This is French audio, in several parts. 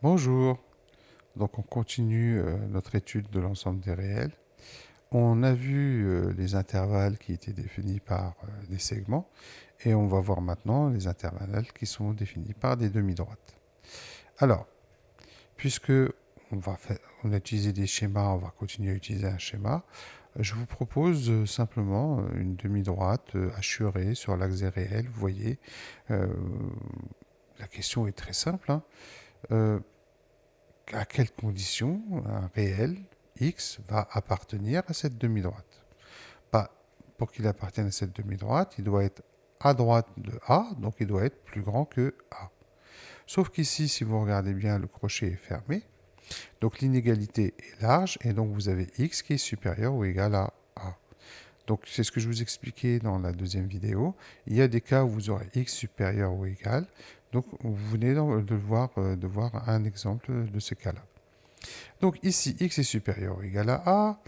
Bonjour, donc on continue notre étude de l'ensemble des réels. On a vu les intervalles qui étaient définis par des segments et on va voir maintenant les intervalles qui sont définis par des demi-droites. Alors, puisque on a utilisé des schémas, on va continuer à utiliser un schéma. Je vous propose simplement une demi-droite assurée sur l'axe des réels. Vous voyez, euh, la question est très simple, hein. Euh, à quelles conditions un réel x va appartenir à cette demi-droite? Bah, pour qu'il appartienne à cette demi-droite, il doit être à droite de A, donc il doit être plus grand que A. Sauf qu'ici, si vous regardez bien, le crochet est fermé, donc l'inégalité est large, et donc vous avez x qui est supérieur ou égal à A. Donc c'est ce que je vous expliquais dans la deuxième vidéo. Il y a des cas où vous aurez x supérieur ou égal, donc vous venez de voir un exemple de ce cas-là. Donc ici, x est supérieur ou égal à a.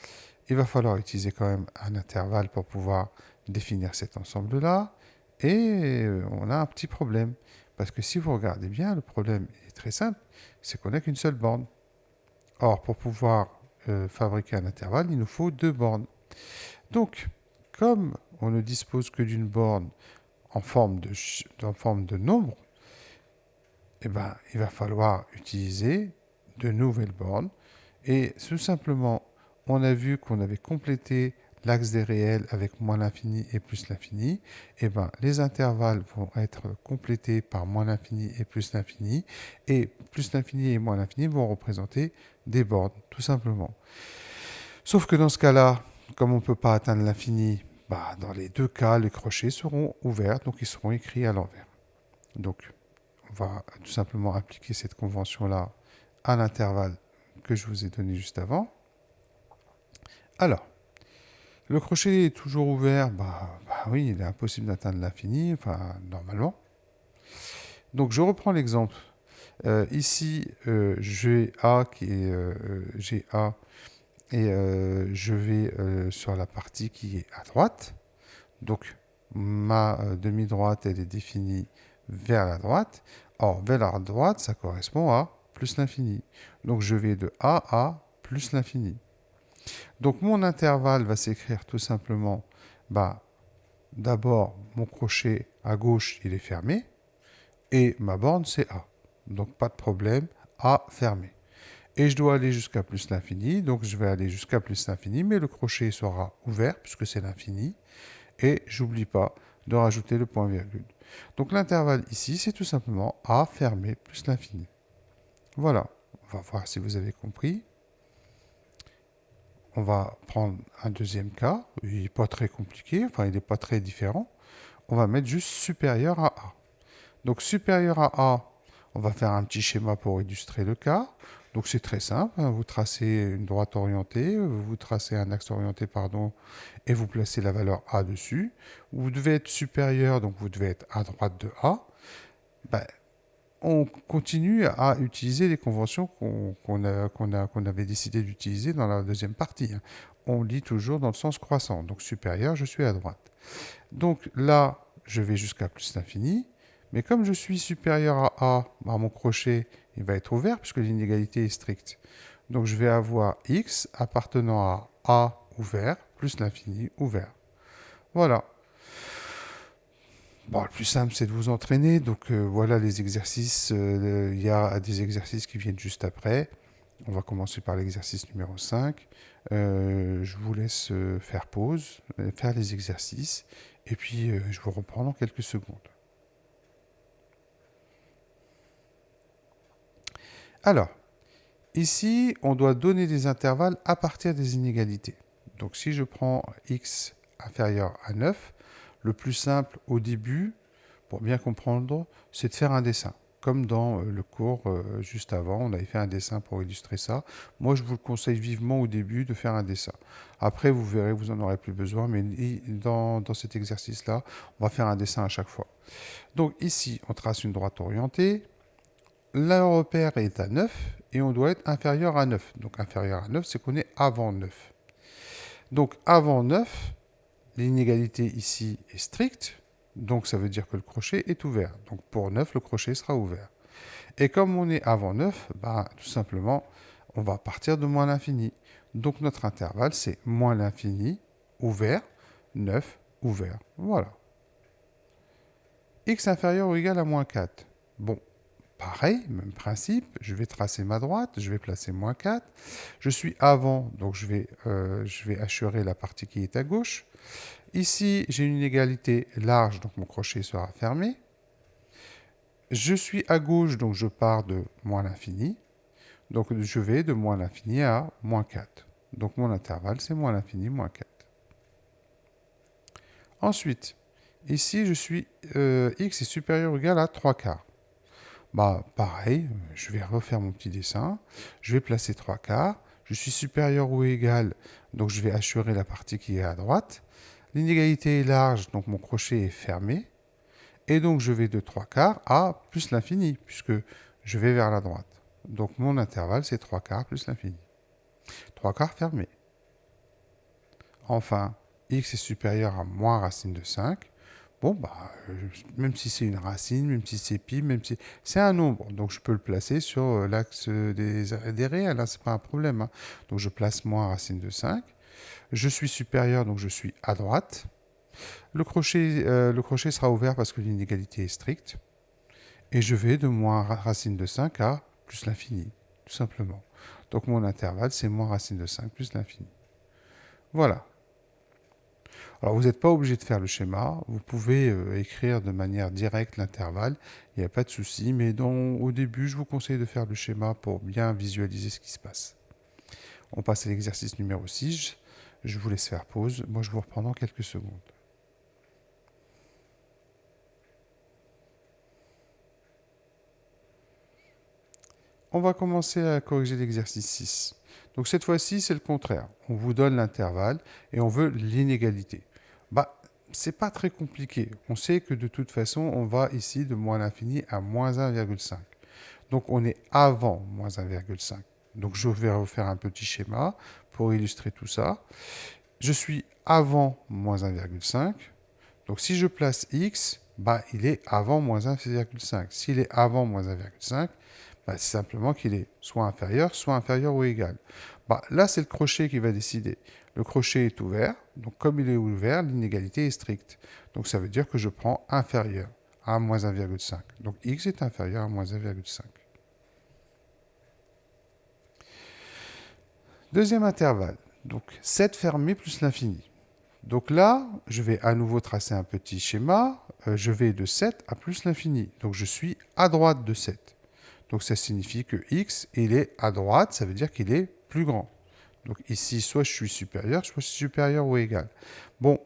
Il va falloir utiliser quand même un intervalle pour pouvoir définir cet ensemble-là. Et on a un petit problème. Parce que si vous regardez bien, le problème est très simple, c'est qu'on n'a qu'une seule borne. Or, pour pouvoir fabriquer un intervalle, il nous faut deux bornes. Donc, comme on ne dispose que d'une borne en forme de nombre, eh ben, il va falloir utiliser de nouvelles bornes. Et tout simplement, on a vu qu'on avait complété l'axe des réels avec moins l'infini et plus l'infini. Et ben, les intervalles vont être complétés par moins l'infini et plus l'infini. Et plus l'infini et moins l'infini vont représenter des bornes, tout simplement. Sauf que dans ce cas-là, comme on ne peut pas atteindre l'infini, bah, dans les deux cas, les crochets seront ouverts, donc ils seront écrits à l'envers. Donc, on va tout simplement appliquer cette convention-là à l'intervalle que je vous ai donné juste avant. Alors, le crochet est toujours ouvert, oui, il est impossible d'atteindre l'infini, enfin, normalement. Donc, je reprends l'exemple. Ici, j'ai A j'ai A et je vais sur la partie qui est à droite. Donc, ma demi-droite, elle est définie vers la droite. Or, vers la droite, ça correspond à plus l'infini. Donc, je vais de A à plus l'infini. Donc, mon intervalle va s'écrire tout simplement, d'abord, mon crochet à gauche, il est fermé, et ma borne, c'est A. Donc, pas de problème, A fermé. Et je dois aller jusqu'à plus l'infini, donc je vais aller jusqu'à plus l'infini, mais le crochet sera ouvert, puisque c'est l'infini, et j'oublie pas de rajouter le point virgule. Donc l'intervalle ici, c'est tout simplement A fermé plus l'infini. Voilà, on va voir si vous avez compris. On va prendre un deuxième cas, il n'est pas très compliqué, enfin il n'est pas très différent. On va mettre juste supérieur à A. Donc supérieur à A, on va faire un petit schéma pour illustrer le cas. Donc c'est très simple, hein. Vous tracez une droite orientée, vous tracez un axe orienté, pardon, et vous placez la valeur A dessus. Vous devez être supérieur, donc vous devez être à droite de A. Ben, on continue à utiliser les conventions qu'on avait décidé d'utiliser dans la deuxième partie, hein. On lit toujours dans le sens croissant. Donc supérieur, je suis à droite. Donc là, je vais jusqu'à plus l'infini. Mais comme je suis supérieur à A, mon crochet il va être ouvert puisque l'inégalité est stricte. Donc je vais avoir x appartenant à A ouvert plus l'infini ouvert. Voilà. Bon, le plus simple, c'est de vous entraîner. Donc voilà les exercices. Il y a des exercices qui viennent juste après. On va commencer par l'exercice numéro 5. Je vous laisse faire pause, faire les exercices, et puis je vous reprends dans quelques secondes. Alors, ici, on doit donner des intervalles à partir des inégalités. Donc si je prends x inférieur à 9, le plus simple au début, pour bien comprendre, c'est de faire un dessin. Comme dans le cours juste avant, on avait fait un dessin pour illustrer ça. Moi, je vous le conseille vivement au début de faire un dessin. Après, vous verrez, vous n'en aurez plus besoin, mais dans cet exercice-là, on va faire un dessin à chaque fois. Donc ici, on trace une droite orientée. Le repère est à 9 et on doit être inférieur à 9. Donc inférieur à 9, c'est qu'on est avant 9. Donc avant 9, l'inégalité ici est stricte. Donc ça veut dire que le crochet est ouvert. Donc pour 9, le crochet sera ouvert. Et comme on est avant 9, bah, tout simplement, on va partir de moins l'infini. Donc notre intervalle, c'est moins l'infini, ouvert, 9, ouvert. Voilà. X inférieur ou égal à moins 4. Bon, pareil, même principe, je vais tracer ma droite, je vais placer moins 4. Je suis avant, donc je vais hachurer la partie qui est à gauche. Ici, j'ai une inégalité large, donc mon crochet sera fermé. Je suis à gauche, donc je pars de moins l'infini. Donc je vais de moins l'infini à moins 4. Donc mon intervalle, c'est moins l'infini, moins 4. Ensuite, ici, je suis x est supérieur ou égal à 3 quarts. Bah, pareil, je vais refaire mon petit dessin. Je vais placer 3 quarts. Je suis supérieur ou égal, donc je vais hachurer la partie qui est à droite. L'inégalité est large, donc mon crochet est fermé. Et donc je vais de 3 quarts à plus l'infini, puisque je vais vers la droite. Donc mon intervalle, c'est 3 quarts plus l'infini. 3 quarts fermé. Enfin, x est supérieur à moins racine de 5. Bon, bah, même si c'est une racine, même si c'est pi, même si c'est un nombre, donc je peux le placer sur l'axe des réels, hein, c'est pas un problème. Hein. Donc je place moins racine de 5. Je suis supérieur, donc je suis à droite. Le crochet sera ouvert parce que l'inégalité est stricte. Et je vais de moins racine de 5 à plus l'infini, tout simplement. Donc mon intervalle, c'est moins racine de 5 plus l'infini. Voilà. Alors vous n'êtes pas obligé de faire le schéma, vous pouvez écrire de manière directe l'intervalle, il n'y a pas de souci, mais au début, je vous conseille de faire le schéma pour bien visualiser ce qui se passe. On passe à l'exercice numéro 6, je vous laisse faire pause, moi je vous reprends dans quelques secondes. On va commencer à corriger l'exercice 6. Donc cette fois-ci, c'est le contraire. On vous donne l'intervalle et on veut l'inégalité. Bah, c'est pas très compliqué. On sait que de toute façon, on va ici de moins l'infini à moins 1,5. Donc on est avant moins 1,5. Donc je vais refaire un petit schéma pour illustrer tout ça. Je suis avant moins 1,5. Donc si je place x, bah, il est avant moins 1,5. S'il est avant moins 1,5, bah, c'est simplement qu'il est soit inférieur ou égal. Bah, là, c'est le crochet qui va décider. Le crochet est ouvert, donc comme il est ouvert, l'inégalité est stricte. Donc ça veut dire que je prends inférieur à moins 1,5. Donc x est inférieur à moins 1,5. Deuxième intervalle, donc 7 fermé plus l'infini. Donc là, je vais à nouveau tracer un petit schéma. Je vais de 7 à plus l'infini. Donc je suis à droite de 7. Donc ça signifie que x, il est à droite, ça veut dire qu'il est plus grand. Donc ici, soit je suis supérieur, soit je suis supérieur ou égal. Bon,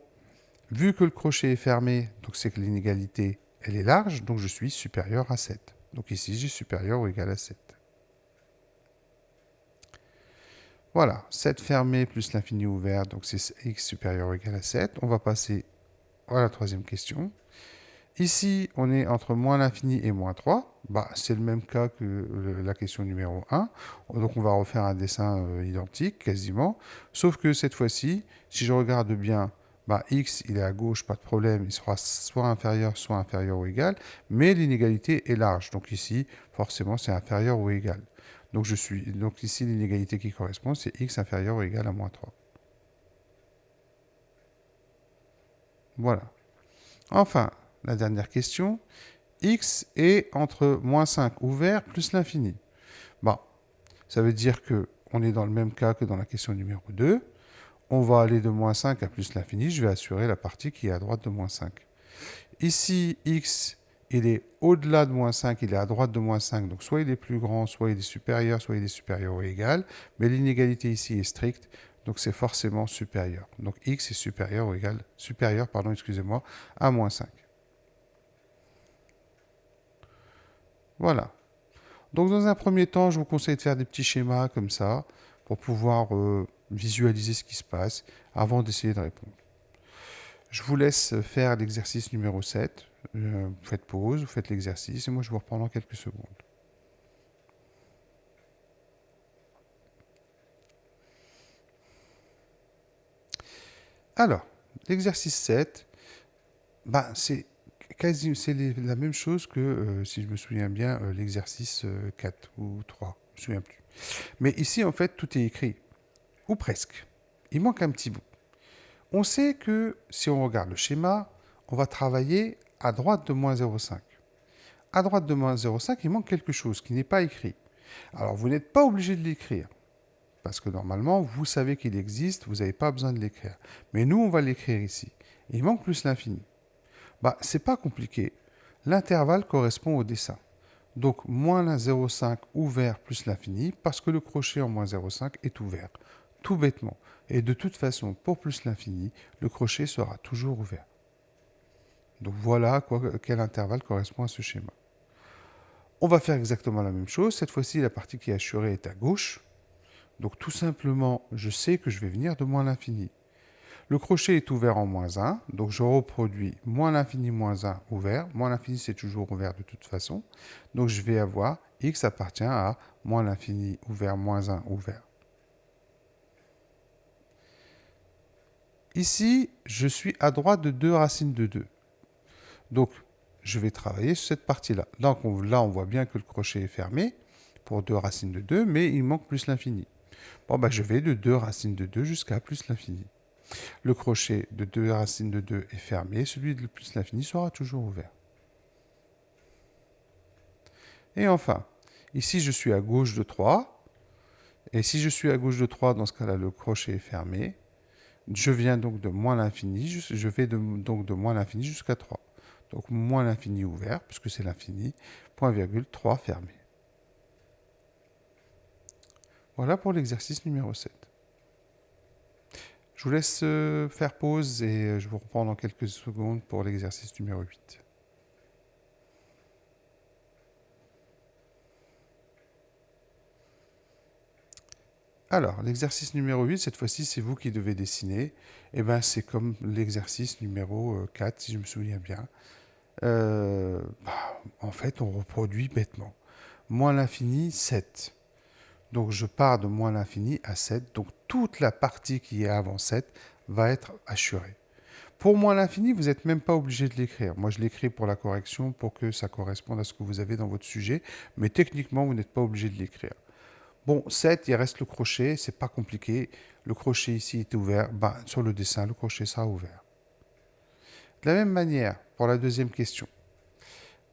vu que le crochet est fermé, donc c'est que l'inégalité, elle est large, donc je suis supérieur à 7. Donc ici, j'ai supérieur ou égal à 7. Voilà, 7 fermé plus l'infini ouvert, donc c'est x supérieur ou égal à 7. On va passer à la troisième question. Ici, on est entre moins l'infini et moins 3. Bah, c'est le même cas que la question numéro 1. Donc on va refaire un dessin identique, quasiment. Sauf que cette fois-ci, si je regarde bien, bah, x, il est à gauche, pas de problème. Il sera soit inférieur ou égal. Mais l'inégalité est large. Donc ici, forcément, c'est inférieur ou égal. Donc ici, l'inégalité qui correspond, c'est x inférieur ou égal à moins 3. Voilà. Enfin, la dernière question, x est entre moins 5 ouvert plus l'infini. Bon, ça veut dire que on est dans le même cas que dans la question numéro 2. On va aller de moins 5 à plus l'infini. Je vais assurer la partie qui est à droite de moins 5. Ici, x, il est au-delà de moins 5, il est à droite de moins 5. Donc soit il est plus grand, soit il est supérieur ou égal. Mais l'inégalité ici est stricte. Donc c'est forcément supérieur. Donc x est supérieur ou égal, excusez-moi, à moins 5. Voilà. Donc dans un premier temps, je vous conseille de faire des petits schémas comme ça pour pouvoir visualiser ce qui se passe avant d'essayer de répondre. Je vous laisse faire l'exercice numéro 7. Vous faites pause, vous faites l'exercice et moi je vous reprends dans quelques secondes. Alors, l'exercice 7, c'est c'est la même chose que, si je me souviens bien, l'exercice 4 ou 3. Je me souviens plus. Mais ici, en fait, tout est écrit. Ou presque. Il manque un petit bout. On sait que si on regarde le schéma, on va travailler à droite de moins 0,5. À droite de moins 0,5, il manque quelque chose qui n'est pas écrit. Alors, vous n'êtes pas obligé de l'écrire. Parce que normalement, vous savez qu'il existe, vous n'avez pas besoin de l'écrire. Mais nous, on va l'écrire ici. Il manque plus l'infini. Bah, c'est pas compliqué. L'intervalle correspond au dessin. Donc, moins 0,5 ouvert plus l'infini, parce que le crochet en moins 0,5 est ouvert. Tout bêtement. Et de toute façon, pour plus l'infini, le crochet sera toujours ouvert. Donc voilà quel intervalle correspond à ce schéma. On va faire exactement la même chose. Cette fois-ci, la partie qui est assurée est à gauche. Donc tout simplement, je sais que je vais venir de moins l'infini. Le crochet est ouvert en moins 1, donc je reproduis moins l'infini moins 1 ouvert. Moins l'infini, c'est toujours ouvert de toute façon. Donc je vais avoir x appartient à moins l'infini ouvert moins 1 ouvert. Ici, je suis à droite de 2 racines de 2. Donc, je vais travailler sur cette partie-là. Donc là, on voit bien que le crochet est fermé pour 2 racines de 2, mais il manque plus l'infini. Bon, ben, je vais de 2 racines de 2 jusqu'à plus l'infini. Le crochet de 2 racines de 2 est fermé, celui de plus l'infini sera toujours ouvert. Et enfin, ici, je suis à gauche de 3. Et si je suis à gauche de 3, dans ce cas-là, le crochet est fermé. Je viens donc de moins l'infini, je vais donc de moins l'infini jusqu'à 3. Donc moins l'infini ouvert, puisque c'est l'infini, point virgule 3 fermé. Voilà pour l'exercice numéro 7. Je vous laisse faire pause et je vous reprends dans quelques secondes pour l'exercice numéro 8. Alors, l'exercice numéro 8, cette fois-ci, c'est vous qui devez dessiner. Et ben, c'est comme l'exercice numéro 4, si je me souviens bien. En fait, on reproduit bêtement. Moins l'infini, 7. Donc, je pars de moins l'infini à 7. Donc, toute la partie qui est avant 7 va être assurée. Pour moins l'infini, vous n'êtes même pas obligé de l'écrire. Moi, je l'écris pour la correction, pour que ça corresponde à ce que vous avez dans votre sujet. Mais techniquement, vous n'êtes pas obligé de l'écrire. Bon, 7, il reste le crochet, c'est pas compliqué. Le crochet ici est ouvert. Ben, sur le dessin, le crochet sera ouvert. De la même manière, pour la deuxième question,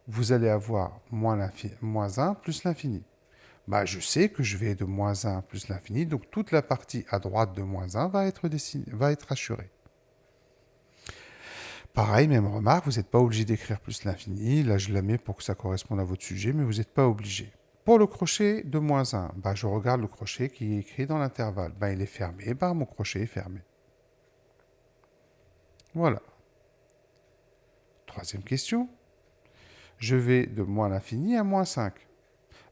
vous allez avoir moins 1 plus l'infini. Ben, je sais que je vais de moins 1 plus l'infini, donc toute la partie à droite de moins 1 va être assurée. Pareil, même remarque, vous n'êtes pas obligé d'écrire plus l'infini. Là, je la mets pour que ça corresponde à votre sujet, mais vous n'êtes pas obligé. Pour le crochet de moins 1, ben, je regarde le crochet qui est écrit dans l'intervalle. Ben, il est fermé, ben, mon crochet est fermé. Voilà. Troisième question. Je vais de moins l'infini à moins 5.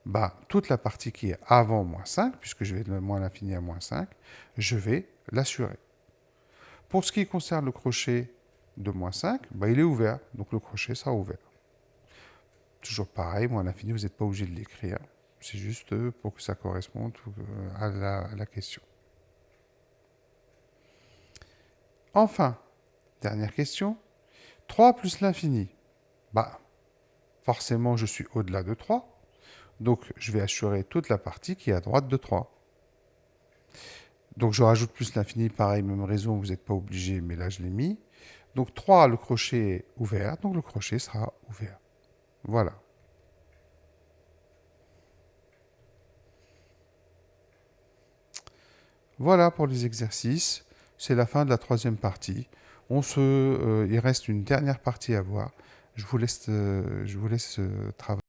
Ben, toute la partie qui est avant moins 5, puisque je vais de moins l'infini à moins 5, je vais l'assurer. Pour ce qui concerne le crochet de moins 5, ben, il est ouvert, donc le crochet sera ouvert. Toujours pareil, moins l'infini, vous n'êtes pas obligé de l'écrire. C'est juste pour que ça corresponde à la question. Enfin, dernière question. 3 plus l'infini. Bah, forcément, je suis au-delà de 3. Donc, je vais assurer toute la partie qui est à droite de 3. Donc, je rajoute plus l'infini. Pareil, même raison, vous n'êtes pas obligé, mais là, je l'ai mis. Donc, 3, le crochet est ouvert. Donc, le crochet sera ouvert. Voilà. Voilà pour les exercices. C'est la fin de la troisième partie. Il reste une dernière partie à voir. Je vous laisse travailler.